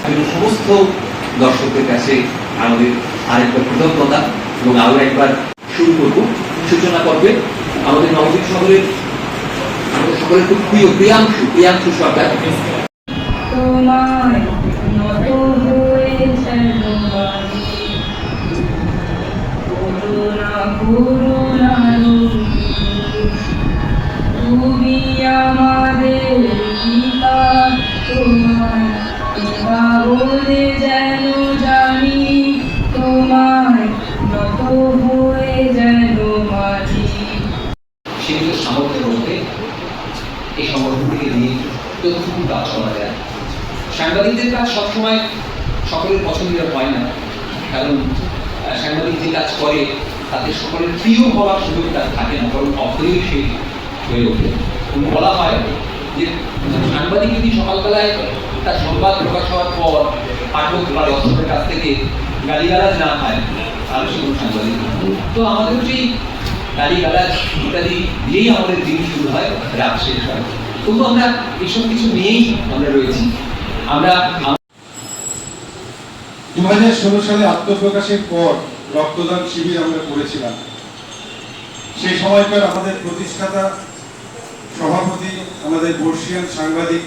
সমস্ত দর্শকদের কাছে আমাদের আরেকবার কৃতজ্ঞতা এবং আরো একবার শুরু করব সূচনা করবে আমাদের নবদ্বীপ শহরের আমাদের সকলের খুব প্রিয় প্রিয়াংশু সরকার। যেন জানি তোমায় নত হয়ে যেন মাঝি সীমিত সামর্থ্যের মধ্যে এই সংগঠনটিকে নিয়ে যতটুকু কাজ করা যায়। সাংবাদিকদের কাজ সবসময় সকলের পছন্দের হয় না, কারণ সাংবাদিক যে কাজ করে তাতে সকলের প্রিয় হওয়ার সুযোগ তার থাকে না, বরং অপ্রিয় সে হয়ে ওঠে। বলা হয় যে সাংবাদিক যদি সকালবেলায় তার সংবাদ প্রকাশ হওয়ার পর পাঠক বা দর্শকের কাছ থেকে গালিগালাজ না পায় তাহলে সে কোনো সাংবাদিক। তো আমাদের সেই গালিগালাজ ইত্যাদি দিয়েই আমাদের দিন শুরু হয়, রাত শেষ হয়। তবু আমরা এইসব কিছু নিয়েই আমরা রয়েছি। আমরা 2016 সালে আত্মপ্রকাশের পর রক্তদান শিবির আমরা করেছিলাম। সেই সময়কার আমাদের প্রতিষ্ঠাতা সভাপতি আমাদের বর্ষিয়ান সাংবাদিক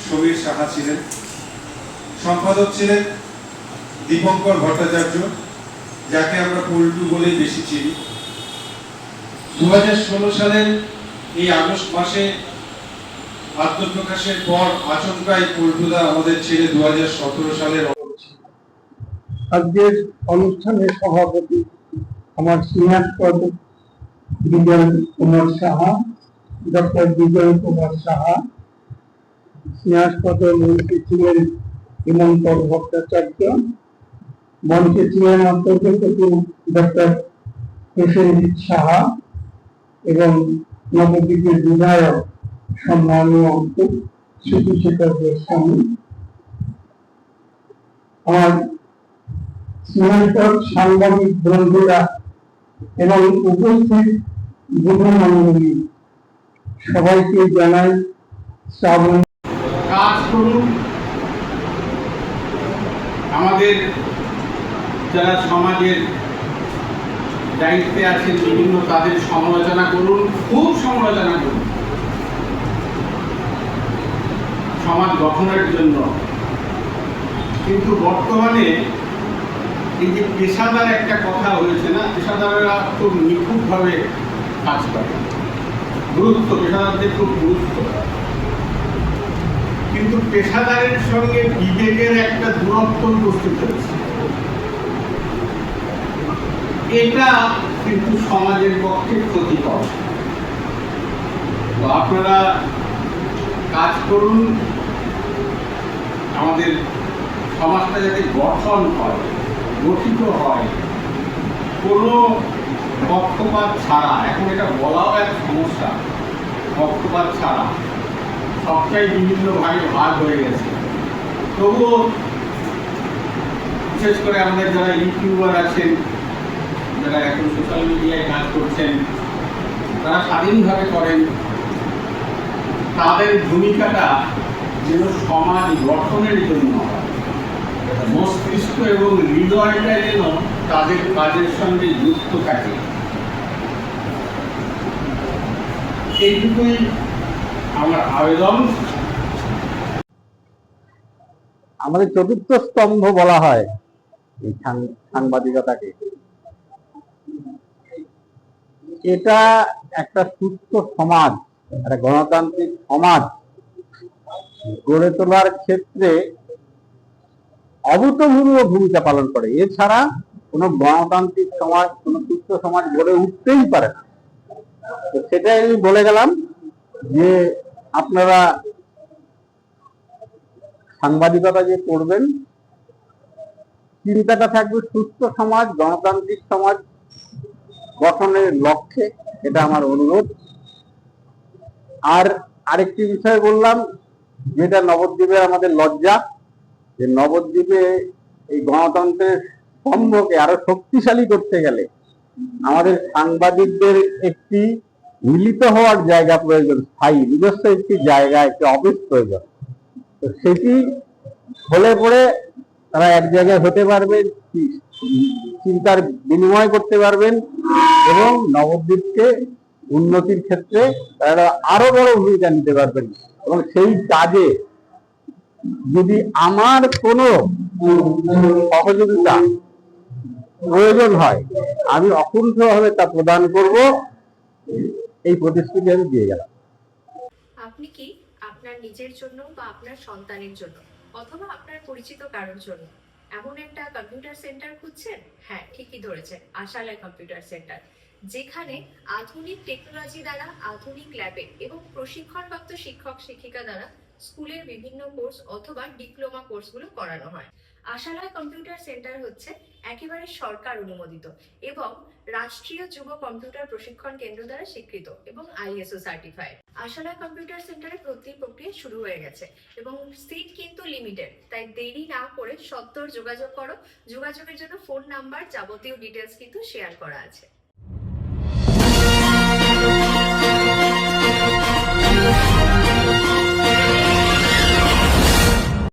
সমীর সাহা ছিলেন, সম্পাদক ছিলেন দীপঙ্কর ভট্টাচার্য, যাকে আমরা পল্টু বলেই বেশি চিনি। 2016 সালের এই আগস্ট মাসে আত্মপ্রকাশের পর আচমকাই পল্টুদা আমাদের ছেড়ে 2017 সালের আজকের অনুষ্ঠানের সভাপতি আমার স্নেহাস্পদ বিজয় কুমার সাহা, ডক্টর বিজয় কুমার সাহা, স্নেহাস্পদ মন্ত্রী ছিলেন হিমন্তর ভট্টাচার্য, মঞ্চে ছিলেন অন্তর্গত ডক্টর প্রসেনজিৎ সাহা এবং নবদ্বীপের বিধায়ক সম্মানীয় সুচিশেখর গোস্বামী। আমার স্নেহাস্পদ সাংবাদিক বন্ধুরা এবং উপস্থিত যুবমণ্ডলী সবাইকে জানাই শ্রাবণ। কাজ করুন, আমাদের যারা সমাজের দায়িত্বে আছেন বিভিন্ন তাদের সমালোচনা করুন, খুব সমালোচনা করুন সমাজ গঠনের জন্য। কিন্তু বর্তমানে এই যে পেশাদার একটা কথা হয়েছে না, পেশাদাররা খুব নিখুঁতভাবে কাজ করে, পেশাদারদের খুব গুরুত্ব, কিন্তু পেশাদারের সঙ্গে বিবেকের একটা দূরত্ব উপস্থিত হয়েছে। এটা কিন্তু সমাজের পক্ষে ক্ষতিকর। তো আপনারা কাজ করুন, আমাদের সমাজটা যাতে গঠন হয়, গঠিত হয় কোনো পক্ষপাত ছাড়া। এখন এটা বলাও এক সমস্যা, পক্ষপাত ছাড়া সবটাই বিভিন্ন ভাগে ভাগ হয়ে গেছে। তবুও বিশেষ করে আমাদের যারা ইউটিউবার আছেন, যারা এখন সোশ্যাল মিডিয়ায় কাজ করছেন, তারা স্বাধীনভাবে করেন, তাদের ভূমিকাটা যেন সমাজ গঠনের জন্য হয়, মস্তিষ্ক এবং হৃদয়টা যেন তাদের কাজের সঙ্গে যুক্ত থাকে। এইটুকুই আমার আবেদন। আমাদের চতুর্থ স্তম্ভ বলা হয় এই সাংবাদিকতাকে। এটা একটা সুস্থ সমাজ, একটা গণতান্ত্রিক সমাজ গড়ে তোলার ক্ষেত্রে অভূতপূর্ব ভূমিকা পালন করে। এছাড়া কোনো গণতান্ত্রিক সমাজ, কোনো সুস্থ সমাজ গড়ে উঠতেই পারে না। তো সেটাই আমি বলে গেলাম যে আপনারা সাংবাদিকতা যে করবেন, চিন্তাটা থাকবে সুস্থ সমাজ, গণতান্ত্রিক সমাজ গঠনের লক্ষ্যে। এটা আমার অনুরোধ। আর আরেকটি বিষয় বললাম, যেটা নবদ্বীপে আমাদের লজ্জা, যে নবদ্বীপে এই গণতন্ত্রের স্তম্ভকে আরো শক্তিশালী করতে গেলে আমাদের সাংবাদিকদের একটি মিলিত হওয়ার জায়গা প্রয়োজন, স্থায়ী নিজস্ব একটি জায়গা, একটি অফিস প্রয়োজন। তো সেটি হলে পরে তারা এক জায়গায় হতে পারবেন, চিন্তার বিনিময় করতে পারবেন এবং নবদ্বীপকে উন্নতির ক্ষেত্রে তারা আরো বড় ভূমিকা নিতে পারবেন। এবং সেই কাজে যদি আমার কোনো সহযোগিতা প্রয়োজন হয়, আমি অকুণ্ঠভাবে তা প্রদান করব, এই প্রতিশ্রুতি আমি দিয়ে গেলাম। আপনি কি আপনার নিজের জন্য বা আপনার সন্তানের জন্য অথবা আপনার পরিচিত কারোর জন্য এমন একটা কম্পিউটার সেন্টার খুঁজছেন? হ্যাঁ, ঠিকই ধরেছেন, আশালয় কম্পিউটার সেন্টার, যেখানে আধুনিক টেকনোলজি দ্বারা আধুনিক ল্যাবে এবং প্রশিক্ষণপ্রাপ্ত শিক্ষক শিক্ষিকা দ্বারা স্কুলের বিভিন্ন কোর্স অথবা ডিপ্লোমা কোর্সগুলো করানো হয়। আশালয় কম্পিউটার সেন্টার হচ্ছে একেবারে সরকার অনুমোদিত এবং রাষ্ট্রীয় যুব কম্পিউটার প্রশিক্ষণ কেন্দ্র দ্বারা স্বীকৃত এবং ISO সার্টিফাইড। আশালয় কম্পিউটার সেন্টারে ভর্তি প্রক্রিয়া শুরু হয়ে গেছে এবং সিট কিন্তু লিমিটেড, তাই দেরি না করে সত্বর যোগাযোগ করো। যোগাযোগের জন্য ফোন নাম্বার, যাবতীয় ডিটেলস কিন্তু শেয়ার করা আছে।